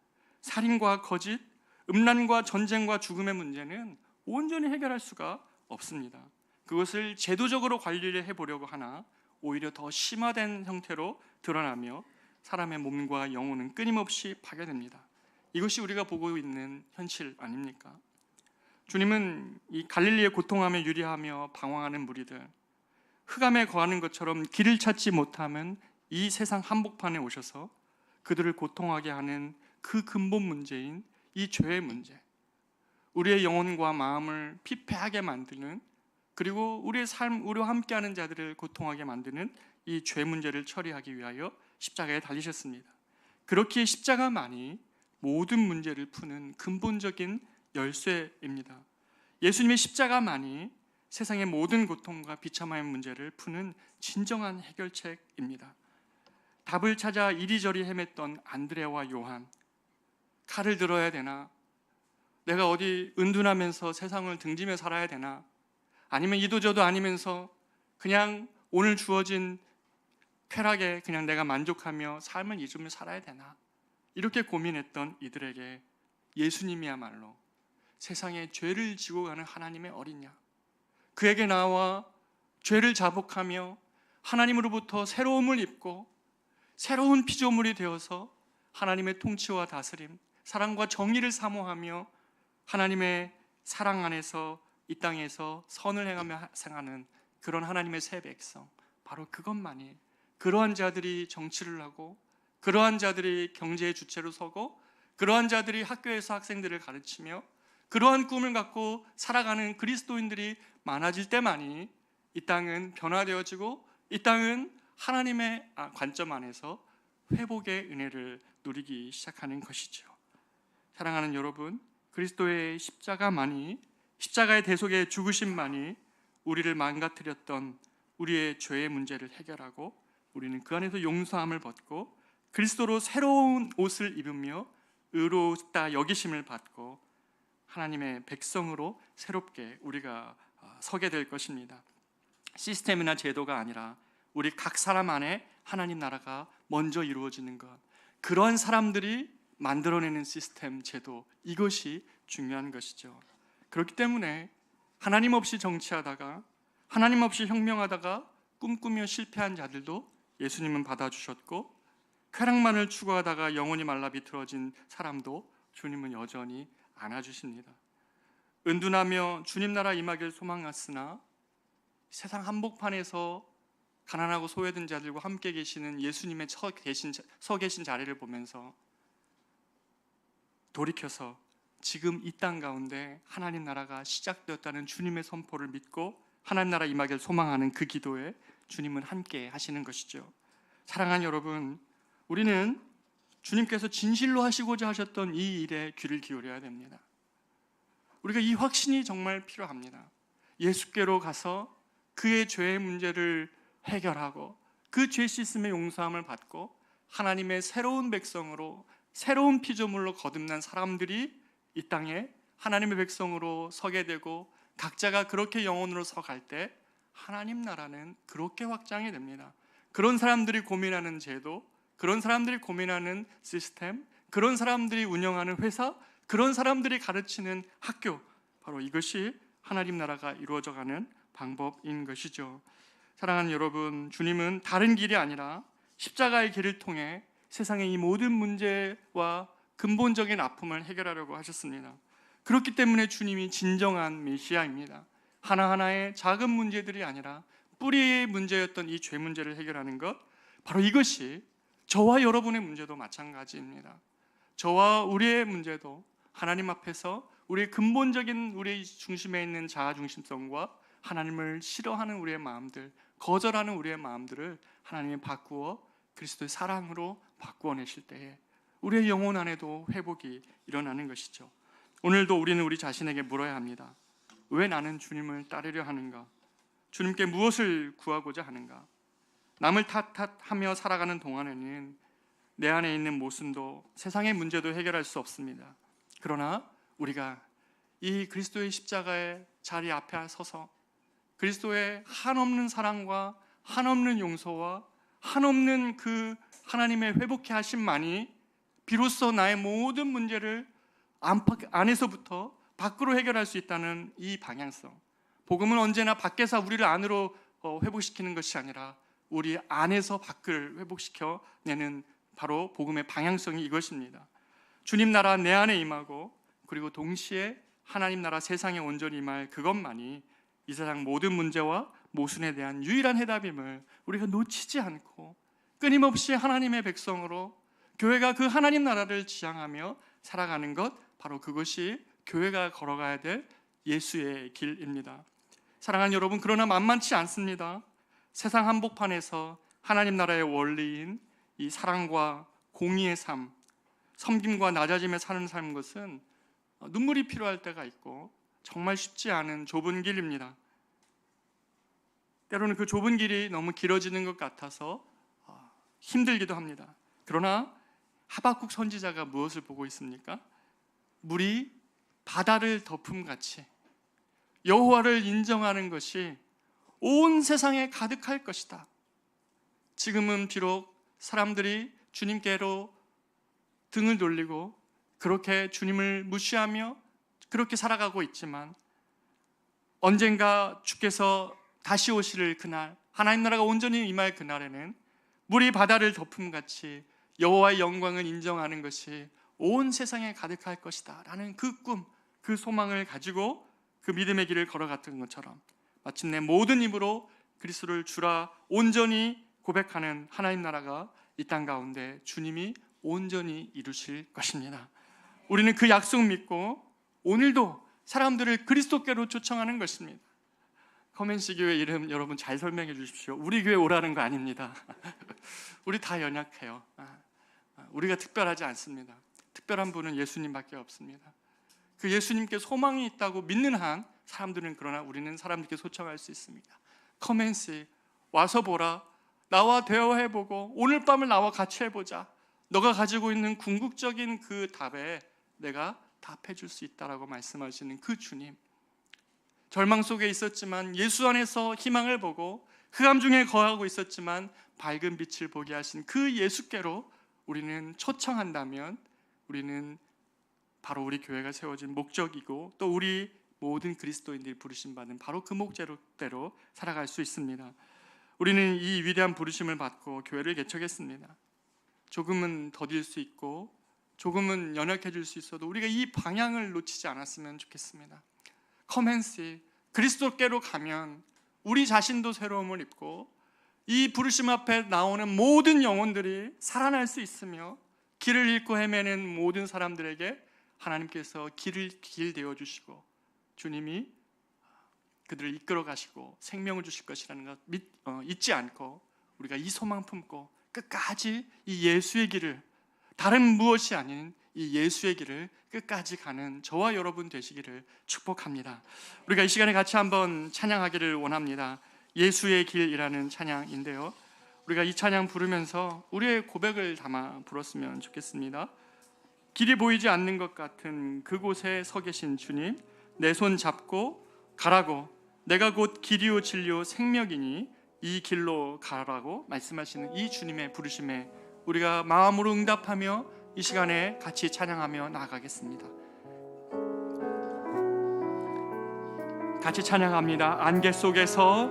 살인과 거짓, 음란과 전쟁과 죽음의 문제는 온전히 해결할 수가 없습니다. 그것을 제도적으로 관리를 해보려고 하나 오히려 더 심화된 형태로 드러나며 사람의 몸과 영혼은 끊임없이 파괴됩니다. 이것이 우리가 보고 있는 현실 아닙니까? 주님은 이 갈릴리의 고통함에 유리하며 방황하는 무리들, 흑암에 거하는 것처럼 길을 찾지 못하면 이 세상 한복판에 오셔서 그들을 고통하게 하는 그 근본 문제인 이 죄의 문제, 우리의 영혼과 마음을 피폐하게 만드는, 그리고 우리의 삶, 우리와 함께하는 자들을 고통하게 만드는 이 죄 문제를 처리하기 위하여 십자가에 달리셨습니다. 그렇기에 십자가만이 모든 문제를 푸는 근본적인 열쇠입니다. 예수님의 십자가만이 세상의 모든 고통과 비참함의 문제를 푸는 진정한 해결책입니다. 답을 찾아 이리저리 헤맸던 안드레와 요한, 칼을 들어야 되나? 내가 어디 은둔하면서 세상을 등지며 살아야 되나? 아니면 이도저도 아니면서 그냥 오늘 주어진 쾌락에 그냥 내가 만족하며 삶을 잊으며 살아야 되나? 이렇게 고민했던 이들에게 예수님이야말로 세상에 죄를 지고 가는 하나님의 어린 양, 그에게 나와 죄를 자복하며 하나님으로부터 새로움을 입고 새로운 피조물이 되어서 하나님의 통치와 다스림, 사랑과 정의를 사모하며 하나님의 사랑 안에서 이 땅에서 선을 행하며 생하는 그런 하나님의 새 백성, 바로 그것만이, 그러한 자들이 정치를 하고, 그러한 자들이 경제의 주체로 서고, 그러한 자들이 학교에서 학생들을 가르치며 그러한 꿈을 갖고 살아가는 그리스도인들이 많아질 때만이 이 땅은 변화되어지고 이 땅은 하나님의 관점 안에서 회복의 은혜를 누리기 시작하는 것이죠. 사랑하는 여러분, 그리스도의 십자가만이, 십자가의 대속의 죽으심만이 우리를 망가뜨렸던 우리의 죄의 문제를 해결하고 우리는 그 안에서 용서함을 받고 그리스도로 새로운 옷을 입으며 의롭다 여기심을 받고 하나님의 백성으로 새롭게 우리가 서게 될 것입니다. 시스템이나 제도가 아니라 우리 각 사람 안에 하나님 나라가 먼저 이루어지는 것, 그러한 사람들이 만들어내는 시스템, 제도, 이것이 중요한 것이죠. 그렇기 때문에 하나님 없이 정치하다가, 하나님 없이 혁명하다가 꿈꾸며 실패한 자들도 예수님은 받아주셨고, 쾌락만을 추구하다가 영혼이 말라 비틀어진 사람도 주님은 여전히 안아주십니다. 은둔하며 주님 나라 임하길 소망했으나 세상 한복판에서 가난하고 소외된 자들과 함께 계시는 예수님의 서 계신 자리를 보면서 돌이켜서 지금 이 땅 가운데 하나님 나라가 시작되었다는 주님의 선포를 믿고 하나님 나라 임하길 소망하는 그 기도에 주님은 함께 하시는 것이죠. 사랑하는 여러분, 우리는 주님께서 진실로 하시고자 하셨던 이 일에 귀를 기울여야 됩니다. 우리가 이 확신이 정말 필요합니다. 예수께로 가서 그의 죄의 문제를 해결하고 그 죄 씻음의 용서함을 받고 하나님의 새로운 백성으로, 새로운 피조물로 거듭난 사람들이 이 땅에 하나님의 백성으로 서게 되고 각자가 그렇게 영혼으로 서갈 때 하나님 나라는 그렇게 확장이 됩니다. 그런 사람들이 고민하는 제도, 그런 사람들이 고민하는 시스템, 그런 사람들이 운영하는 회사, 그런 사람들이 가르치는 학교, 바로 이것이 하나님 나라가 이루어져가는 방법인 것이죠. 사랑하는 여러분, 주님은 다른 길이 아니라 십자가의 길을 통해 세상의 이 모든 문제와 근본적인 아픔을 해결하려고 하셨습니다. 그렇기 때문에 주님이 진정한 메시아입니다. 하나하나의 작은 문제들이 아니라 뿌리의 문제였던 이 죄 문제를 해결하는 것, 바로 이것이 저와 여러분의 문제도 마찬가지입니다. 저와 우리의 문제도 하나님 앞에서 우리의 근본적인, 우리의 중심에 있는 자아 중심성과 하나님을 싫어하는 우리의 마음들, 거절하는 우리의 마음들을 하나님이 바꾸어 그리스도의 사랑으로 바꾸어내실 때에 우리의 영혼 안에도 회복이 일어나는 것이죠. 오늘도 우리는 우리 자신에게 물어야 합니다. 왜 나는 주님을 따르려 하는가? 주님께 무엇을 구하고자 하는가? 남을 탓하며 살아가는 동안에는 내 안에 있는 모순도, 세상의 문제도 해결할 수 없습니다. 그러나 우리가 이 그리스도의 십자가의 자리 앞에 서서 그리스도의 한없는 사랑과 한없는 용서와 한없는 그 하나님의 회복케 하심만이 비로소 나의 모든 문제를 안에서부터 밖으로 해결할 수 있다는 이 방향성, 복음은 언제나 밖에서 우리를 안으로 회복시키는 것이 아니라 우리 안에서 밖을 회복시켜내는 바로 복음의 방향성이 이것입니다. 주님 나라 내 안에 임하고 그리고 동시에 하나님 나라 세상에 온전히 임할 그것만이 이 세상 모든 문제와 모순에 대한 유일한 해답임을 우리가 놓치지 않고 끊임없이 하나님의 백성으로 교회가 그 하나님 나라를 지향하며 살아가는 것, 바로 그것이 교회가 걸어가야 될 예수의 길입니다. 사랑하는 여러분, 그러나 만만치 않습니다. 세상 한복판에서 하나님 나라의 원리인 이 사랑과 공의의 삶, 섬김과 낮아짐에 사는 삶, 것은 눈물이 필요할 때가 있고 정말 쉽지 않은 좁은 길입니다. 때로는 그 좁은 길이 너무 길어지는 것 같아서 힘들기도 합니다. 그러나 하박국 선지자가 무엇을 보고 있습니까? 물이 바다를 덮음같이 여호와를 인정하는 것이 온 세상에 가득할 것이다. 지금은 비록 사람들이 주님께로 등을 돌리고 그렇게 주님을 무시하며 그렇게 살아가고 있지만 언젠가 주께서 다시 오실 그날, 하나님 나라가 온전히 임할 그날에는 물이 바다를 덮음같이 여호와의 영광을 인정하는 것이 온 세상에 가득할 것이다 라는 그 꿈, 그 소망을 가지고 그 믿음의 길을 걸어갔던 것처럼 마침내 모든 입으로 그리스도를 주라 온전히 고백하는 하나님 나라가 이 땅 가운데 주님이 온전히 이루실 것입니다. 우리는 그 약속 믿고 오늘도 사람들을 그리스도께로 초청하는 것입니다. 커맨시 교회 이름 여러분 잘 설명해 주십시오. 우리 교회 오라는 거 아닙니다. 우리 다 연약해요. 우리가 특별하지 않습니다. 특별한 분은 예수님밖에 없습니다. 그 예수님께 소망이 있다고 믿는 한 사람들은, 그러나 우리는 사람들께 초청할 수 있습니다. 커맨시 와서 보라, 나와 대화해보고 오늘 밤을 나와 같이 해보자. 너가 가지고 있는 궁극적인 그 답에 내가 답해 줄 수 있다라고 말씀하시는 그 주님, 절망 속에 있었지만 예수 안에서 희망을 보고 흑암 중에 거하고 있었지만 밝은 빛을 보게 하신 그 예수께로 우리는 초청한다면 우리는 바로 우리 교회가 세워진 목적이고 또 우리 모든 그리스도인들이 부르심 받은 바로 그 목적대로 살아갈 수 있습니다. 우리는 이 위대한 부르심을 받고 교회를 개척했습니다. 조금은 더딜 수 있고 조금은 연약해질 수 있어도 우리가 이 방향을 놓치지 않았으면 좋겠습니다. Come and see. 그리스도께로 가면 우리 자신도 새로움을 입고 이 부르심 앞에 나오는 모든 영혼들이 살아날 수 있으며 길을 잃고 헤매는 모든 사람들에게 하나님께서 길 되어주시고 주님이 그들을 이끌어 가시고 생명을 주실 것이라는 것 잊지 않고 우리가 이 소망 품고 끝까지 이 예수의 길을, 다른 무엇이 아닌 이 예수의 길을 끝까지 가는 저와 여러분 되시기를 축복합니다. 우리가 이 시간에 같이 한번 찬양하기를 원합니다. 예수의 길이라는 찬양인데요, 우리가 이 찬양 부르면서 우리의 고백을 담아 불었으면 좋겠습니다. 길이 보이지 않는 것 같은 그곳에 서 계신 주님, 내 손 잡고 가라고, 내가 곧 길이요 진리요 생명이니 이 길로 가라고 말씀하시는 이 주님의 부르심에 우리가 마음으로 응답하며 이 시간에 같이 찬양하며 나아가겠습니다. 같이 찬양합니다. 안개 속에서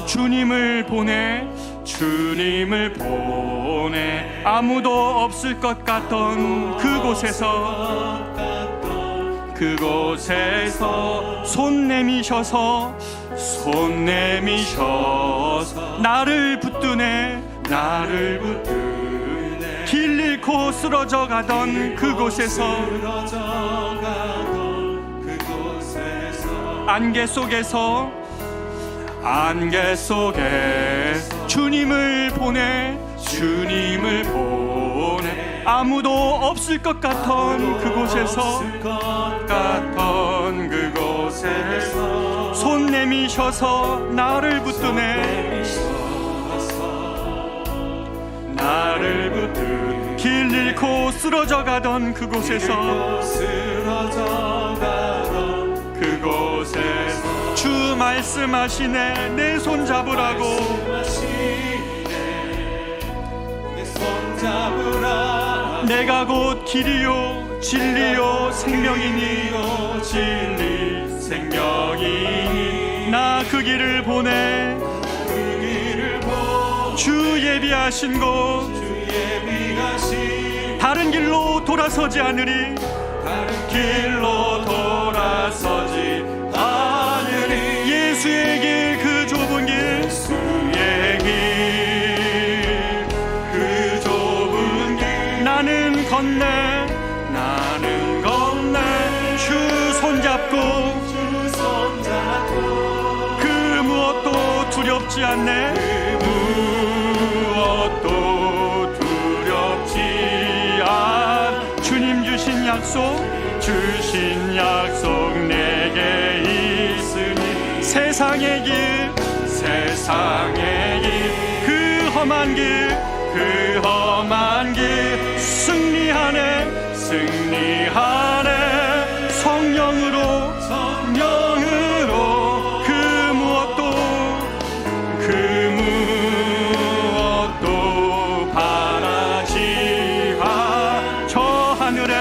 주님을 보내 아무도 없을 것 같던 그곳에서 손 내미셔서 나를 붙드네 길 잃고 쓰러져 가던 그곳에서 안개 속에 주님을 보내 아무도 없을 것 같던 그곳에서 손 내미셔서 나를 붙드네 길 잃고 쓰러져 가던 그곳에서 주 말씀하시네 내 손 잡으라고 내가 곧 길이요 진리요 생명이니 나 그 길을 보내 주 예비하신 곳 다른 길로 돌아서지 않으리 예수의 길 그 좁은 길 나는 건네 주 손잡고 그 무엇도 두렵지 않네 주님 주신 약속 내게 있으니 세상의 길 그 험한 길 승리하네 성령으로 그 무엇도 바라지 마 저 하늘에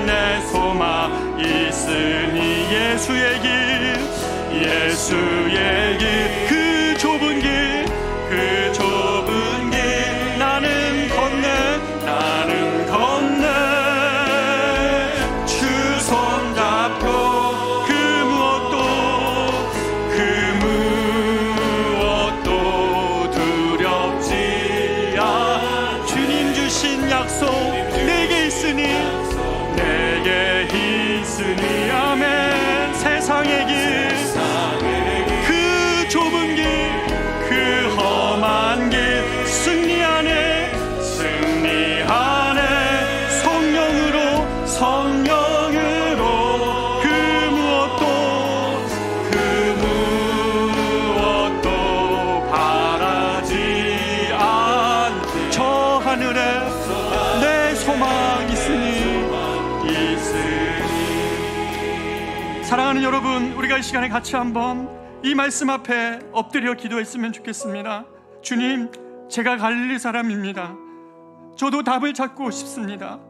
내 소망 있으니 예수의 길 그 좁은 길 나는 건네 주 손잡고 그 무엇도 두렵지 않아 주님 주신 약속 내게 있으니 아멘 세상의 길 그 좁은 길 그 험한 길 승리하네 성령으로 그 무엇도 바라지 않 저 하늘에 내 소망 있으니 사랑하는 여러분, 우리가 이 시간에 같이 한번 이 말씀 앞에 엎드려 기도했으면 좋겠습니다. 주님, 제가 갈릴리 사람입니다. 저도 답을 찾고 싶습니다.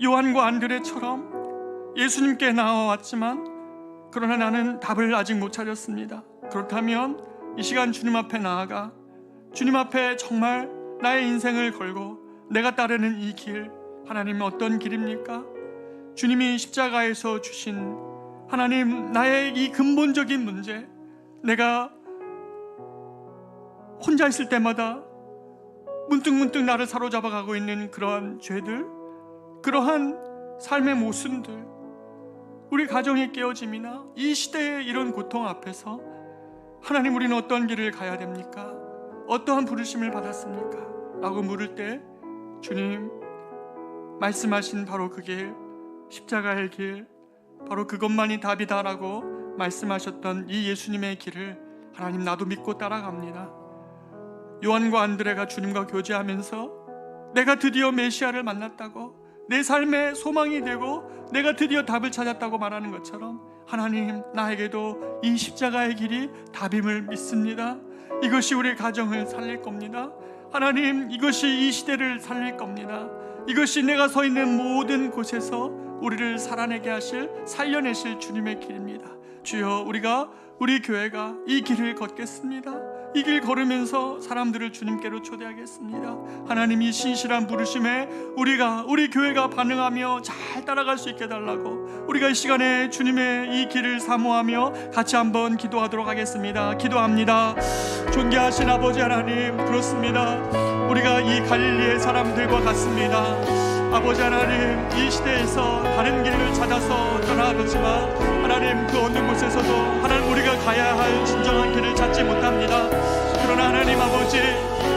요한과 안드레처럼 예수님께 나와왔지만 그러나 나는 답을 아직 못 찾았습니다. 그렇다면 이 시간 주님 앞에 나아가 주님 앞에 정말 나의 인생을 걸고 내가 따르는 이 길, 하나님 어떤 길입니까? 주님이 십자가에서 주신 하나님, 나의 이 근본적인 문제, 내가 혼자 있을 때마다 문득문득 나를 사로잡아가고 있는 그러한 죄들, 그러한 삶의 모순들, 우리 가정의 깨어짐이나 이 시대의 이런 고통 앞에서 하나님, 우리는 어떤 길을 가야 됩니까? 어떠한 부르심을 받았습니까? 라고 물을 때 주님 말씀하신 바로 그 길, 십자가의 길, 바로 그것만이 답이다라고 말씀하셨던 이 예수님의 길을 하나님, 나도 믿고 따라갑니다. 요한과 안드레가 주님과 교제하면서 내가 드디어 메시아를 만났다고, 내 삶의 소망이 되고 내가 드디어 답을 찾았다고 말하는 것처럼 하나님, 나에게도 이 십자가의 길이 답임을 믿습니다. 이것이 우리 가정을 살릴 겁니다. 하나님, 이것이 이 시대를 살릴 겁니다. 이것이 내가 서 있는 모든 곳에서 우리를 살아내게 하실, 살려내실 주님의 길입니다. 주여, 우리 교회가 이 길을 걷겠습니다. 이 길 걸으면서 사람들을 주님께로 초대하겠습니다. 하나님, 이 신실한 부르심에 우리 교회가 반응하며 잘 따라갈 수 있게 달라고, 우리가 이 시간에 주님의 이 길을 사모하며 같이 한번 기도하도록 하겠습니다. 기도합니다. 존귀하신 아버지 하나님, 그렇습니다. 우리가 이 갈릴리의 사람들과 같습니다. 아버지 하나님, 이 시대에서 다른 길을 찾아서 떠나가지만 하나님, 그 어느 곳에서도 하나님, 우리가 가야 할 진정한 길을 찾지 못합니다. 그러나 하나님 아버지,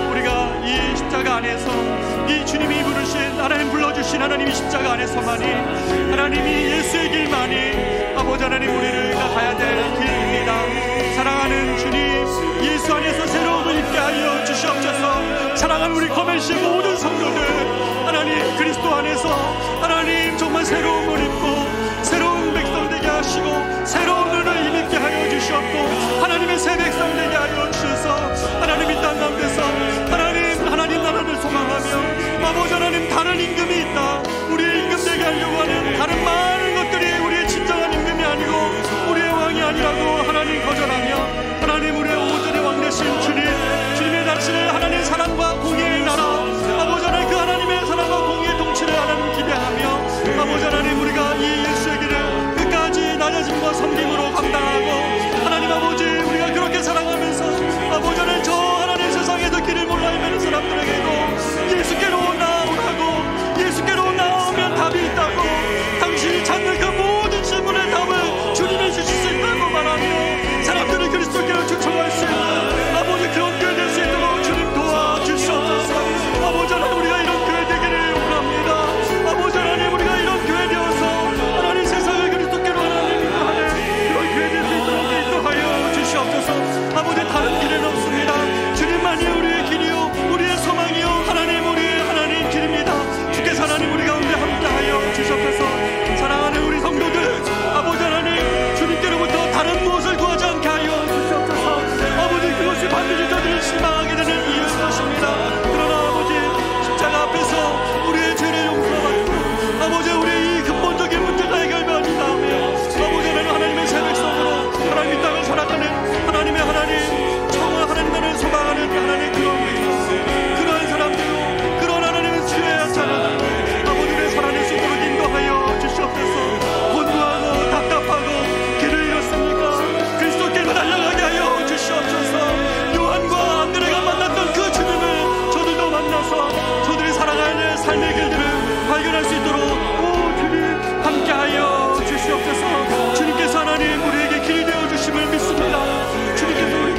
우리가 이 십자가 안에서, 이 주님이 부르신, 하나님 불러주신 하나님 이 십자가 안에서만이, 하나님이 예수의 길만이 아버지 하나님, 우리가 가야 될 길입니다. 사랑하는 주님, 예수 안에서 새로움을 입게 하여 주시옵소서. 사랑하는 우리 커맨시 모든 성도들, 하나님 그리스도 안에서 하나님 정말 새로움을 입고 새로운 백성 되게 하시고 새로운 눈을 힘있게 하여 주시옵고, 하나님의 새 백성 되게 하여 주셔서 하나님 이 땅 가운데서 하나님 나라를 소망하며 아버지 하나님, 다른 임금이 있다, 우리의 임금 되게 하려고 하는 다른 많은 것들이 우리의 진정한 임금이 아니고 우리의 왕이 아니라고 하나님 거절하며, 하나님 우리의 오전의 왕 되신 주님의 자신을 하나님 사랑과 공의의 나라, 아버지 하나님 그 하나님의 사랑과 공의의 통치를 하나님 기대하며, 아버지 하나님 우리가 이 예수의 길을 끝까지 낮아짐과 섬김으로 감당하고, 하나님 아버지 우리가 그렇게 사랑하면서 아버지 하나님 저 하나님 세상에서 길을 몰라 헤매는 사람들에게도 예수께로 나오라고, 예수께로 나오면 답이 있다고, 당신이 찾는 그 모든 질문의 답을 주님이 주실 수 있다고 말하며 사람들을 그리스도께로 초청할 수 있는 아버지 그런 교회 될 수 있도록 주님 도와주시옵소서. 아버지 하나님, 우리가 이런 교회 되기를 원합니다. 아버지 하나님, 우리가 이런 교회 되어서 하나님 세상을 그리스도께로 하나님 인도하는 그런 교회 될 수 있도록 인도하여 주시옵소서. 아버지, 다른 길은 없습니다. 주님만이 우리의 길이요 우리의 소망이요 하나님, 우리의 하나님 길입니다. 주께서 하나님 우리 가운데 함께하여 주시옵소서. 사랑하는 우리 성도들, 아버지 하나님 주님께로부터 다른 무엇을 구하지 않게 하여 주시옵소서. 아버지, 그것이 반드시 저들이 실망하게 되는 이유일 것입니다. 그러나 아버지, 십자가 앞에서 우리의 죄를 용서받고 아버지 우리의 이 근본적인 문제가 해결되어진 다음에 아버지 하나님, 하나님의 새 백성으로 하나님 이 땅을 살아가는 하나님의 하나님 정말 하나님 나라를 소망하는 하나님 그런 사람들로, 그런 하나님의 주의 자녀들 아버지를 살아낼 수 있도록 인도하여 주시옵소서. 혼두하고 답답하고 길을 잃었습니까? 그리스도께로 달려가게 하여 주시옵소서. 요한과 안드레가 만났던 그 주님을 저들도 만나서 저들이 살아가야 될 삶의 길들을 발견할 수 있도록 주님 함께하여 주시옵소서. 주님께서 하나님 우리에게 길이 되어 주심을 믿습니다. 주님께서 우리에게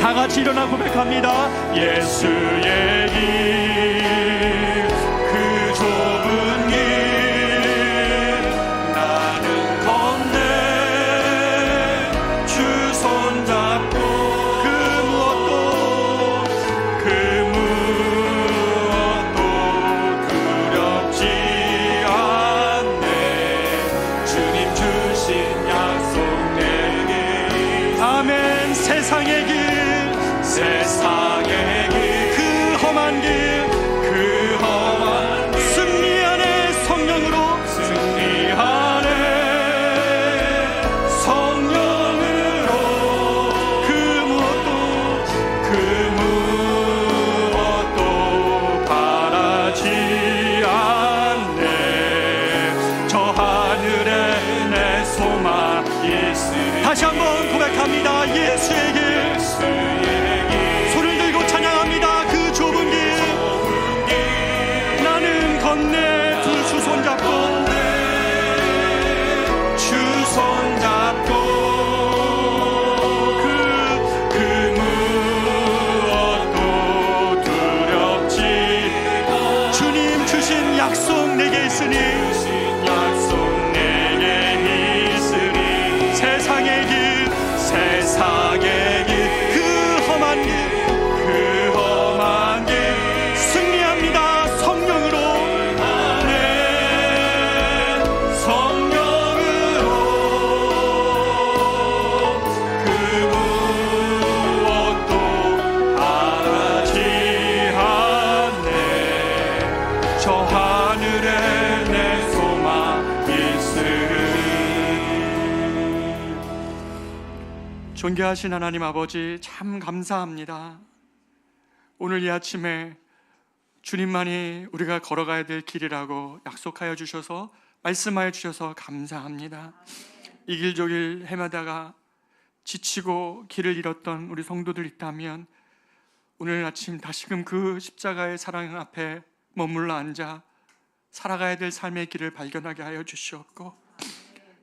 다 같이 일어나 고백합니다. 예수의 길, 그 좁은 길 나는 건네 주 손잡고 그 무엇도 두렵지 않네. 무엇도 바라지 않네. 저 하늘에 내 소망 있으리. 다시 한번 고백합니다. 예수의 길. 손을 들고 찬양합니다. 그 좁은 길 나는 건네. 두 주 손잡고 주 손잡고 그 무엇도 두렵지. 주님 주신 약속 내게 있으니 약속 내게 있으니 세상의 길 세상의 길 그 험한 길 그 험한 길 승리합니다. 성령으로 네 성령으로 그 무엇도 바라지 않네. 저 하늘에 내 소망 있으리. 존귀하신 하나님 아버지, 참 감사합니다. 오늘 이 아침에 주님만이 우리가 걸어가야 될 길이라고 약속하여 주셔서 말씀하여 주셔서 감사합니다. 이 길 저 길 헤매다가 지치고 길을 잃었던 우리 성도들 있다면 오늘 아침 다시금 그 십자가의 사랑 앞에 머물러 앉아 살아가야 될 삶의 길을 발견하게 하여 주시옵고,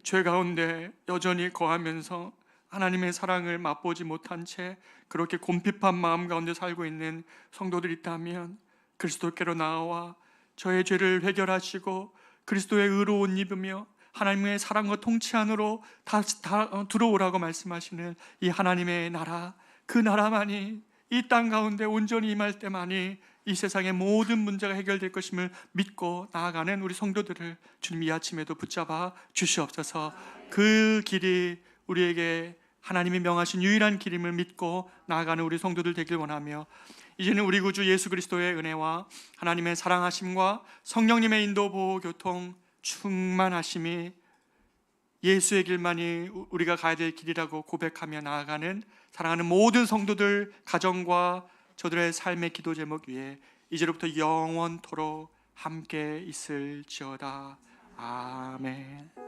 죄 가운데 여전히 거하면서 하나님의 사랑을 맛보지 못한 채 그렇게 곰핍한 마음 가운데 살고 있는 성도들 있다면 그리스도께로 나와 저의 죄를 해결하시고 그리스도의 의로 옷 입으며 하나님의 사랑과 통치 안으로 다 들어오라고 말씀하시는 이 하나님의 나라, 그 나라만이 이 땅 가운데 온전히 임할 때만이 이 세상의 모든 문제가 해결될 것임을 믿고 나아가는 우리 성도들을 주님 이 아침에도 붙잡아 주시옵소서. 그 길이 우리에게 하나님이 명하신 유일한 길임을 믿고 나아가는 우리 성도들 되길 원하며, 이제는 우리 구주 예수 그리스도의 은혜와 하나님의 사랑하심과 성령님의 인도 보호 교통 충만하심이 예수의 길만이 우리가 가야 될 길이라고 고백하며 나아가는 사랑하는 모든 성도들 가정과 저들의 삶의 기도 제목 위에 이제로부터 영원토록 함께 있을지어다. 아멘.